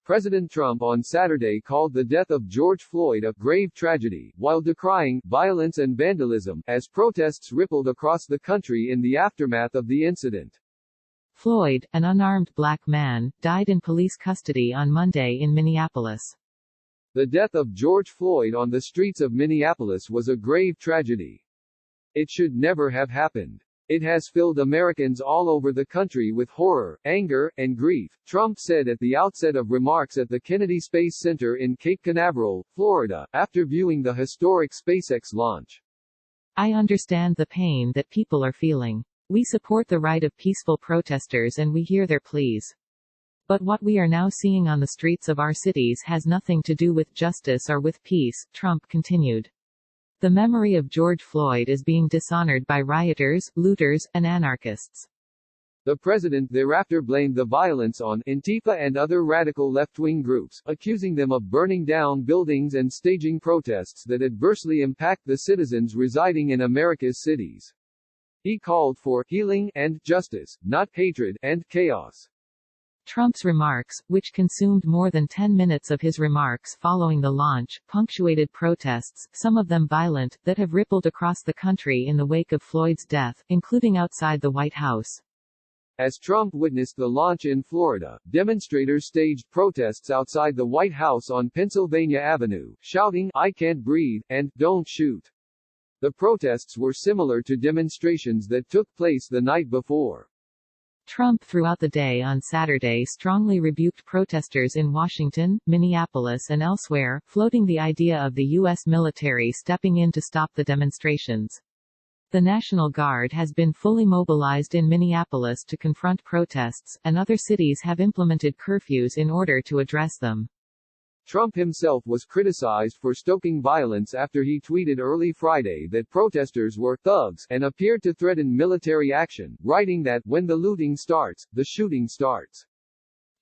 President Trump on Saturday called the death of George Floyd a grave tragedy, while decrying violence and vandalism as protests rippled across the country in the aftermath of the incident. Floyd, an unarmed black man, died in police custody on Monday in Minneapolis. The death of George Floyd on the streets of Minneapolis was a grave tragedy. It should never have happened. It has filled Americans all over the country with horror, anger, and grief, Trump said at the outset of remarks at the Kennedy Space Center in Cape Canaveral, Florida, after viewing the historic SpaceX launch. I understand the pain that people are feeling. We support the right of peaceful protesters and we hear their pleas. But what we are now seeing on the streets of our cities has nothing to do with justice or with peace, Trump continued. The memory of George Floyd is being dishonored by rioters, looters, and anarchists. The president thereafter blamed the violence on Antifa and other radical left-wing groups, accusing them of burning down buildings and staging protests that adversely impact the citizens residing in America's cities. He called for healing and justice, not hatred and chaos. Trump's remarks, which consumed more than 10 minutes of his remarks following the launch, punctuated protests, some of them violent, that have rippled across the country in the wake of Floyd's death, including outside the White House. As Trump witnessed the launch in Florida, demonstrators staged protests outside the White House on Pennsylvania Avenue, shouting, "I can't breathe," and "Don't shoot." The protests were similar to demonstrations that took place the night before. Trump throughout the day on Saturday strongly rebuked protesters in Washington, Minneapolis and elsewhere, floating the idea of the U.S. military stepping in to stop the demonstrations. The National Guard has been fully mobilized in Minneapolis to confront protests, and other cities have implemented curfews in order to address them. Trump himself was criticized for stoking violence after he tweeted early Friday that protesters were thugs and appeared to threaten military action, writing that, "When the looting starts, the shooting starts."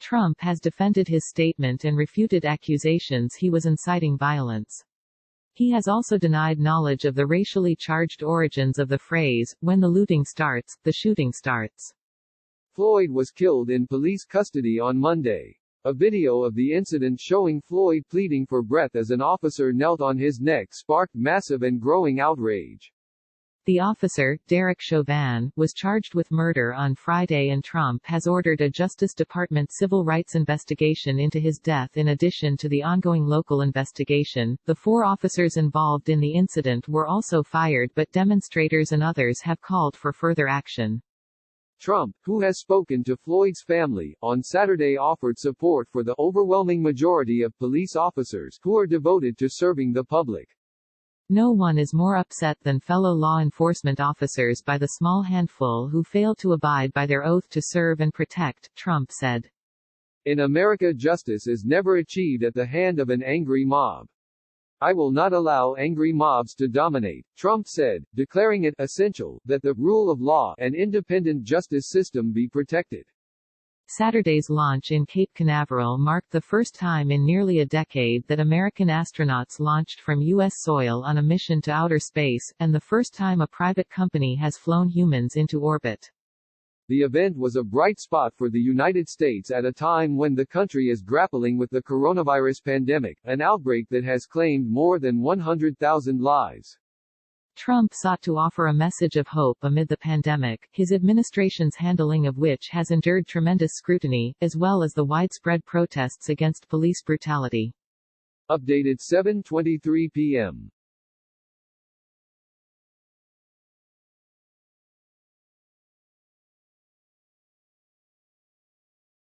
Trump has defended his statement and refuted accusations he was inciting violence. He has also denied knowledge of the racially charged origins of the phrase, "When the looting starts, the shooting starts." Floyd was killed in police custody on Monday. A video of the incident showing Floyd pleading for breath as an officer knelt on his neck sparked massive and growing outrage. The officer, Derek Chauvin, was charged with murder on Friday and Trump has ordered a Justice Department civil rights investigation into his death in addition to the ongoing local investigation. The 4 officers involved in the incident were also fired but demonstrators and others have called for further action. Trump, who has spoken to Floyd's family, on Saturday offered support for the overwhelming majority of police officers who are devoted to serving the public. No one is more upset than fellow law enforcement officers by the small handful who fail to abide by their oath to serve and protect, Trump said. In America, justice is never achieved at the hand of an angry mob. I will not allow angry mobs to dominate, Trump said, declaring it essential that the rule of law and independent justice system be protected. Saturday's launch in Cape Canaveral marked the first time in nearly a decade that American astronauts launched from U.S. soil on a mission to outer space, and the first time a private company has flown humans into orbit. The event was a bright spot for the United States at a time when the country is grappling with the coronavirus pandemic, an outbreak that has claimed more than 100,000 lives. Trump sought to offer a message of hope amid the pandemic, his administration's handling of which has endured tremendous scrutiny, as well as the widespread protests against police brutality. Updated 7:23 p.m.